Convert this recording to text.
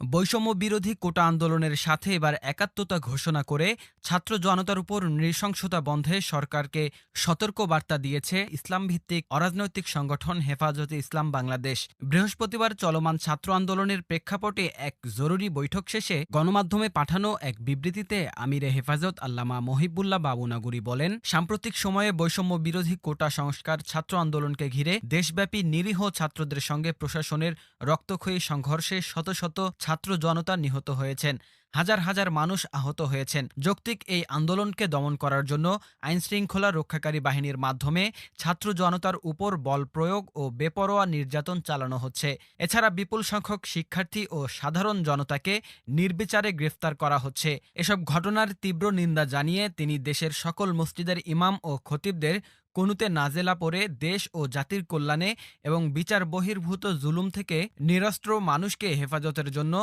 বৈষম্য বিরোধী কোটা আন্দোলনের সাথে এবার একাত্মতা ঘোষণা করে ছাত্র জনতার উপর নৃশংসতা বন্ধে সরকারকে সতর্ক বার্তা দিয়েছে ইসলামভিত্তিক অরাজনৈতিক সংগঠন হেফাজতে ইসলাম বাংলাদেশ। বৃহস্পতিবার চলমান ছাত্র আন্দোলনের প্রেক্ষাপটে এক জরুরি বৈঠক শেষে গণমাধ্যমে পাঠানো এক বিবৃতিতে আমিরে হেফাজত আল্লামা মহিবুল্লাহ বাবুনাগুরি বলেন, সাম্প্রতিক সময়ে বৈষম্য বিরোধী কোটা সংস্কার ছাত্র আন্দোলনকে ঘিরে দেশব্যাপী নিরীহ ছাত্রদের সঙ্গে প্রশাসনের রক্তক্ষয়ী সংঘর্ষে শত শত ছাত্র জনতা নিহত হয়েছেন, হাজার হাজার মানুষ আহত হয়েছেন। যৌক্তিক এই আন্দোলনকে দমন করার জন্য আইনশৃঙ্খলা রক্ষাকারী বাহিনীর মাধ্যমে ছাত্র জনতার উপর বল প্রয়োগ ও বেপরোয়া নির্যাতন চালানো হচ্ছে। এছাড়া বিপুল সংখ্যক শিক্ষার্থী ও সাধারণ জনতাকে নির্বিচারে গ্রেফতার করা হচ্ছে। এসব ঘটনার তীব্র নিন্দা জানিয়ে তিনি দেশের সকল মসজিদের ইমাম ও খতিবদের কুনুতে নাজেলা পড়ে দেশ ও জাতির কল্যাণে এবং বিচার বহির্ভূত জুলুম থেকে নিরস্ত্র মানুষকে হেফাজতের জন্য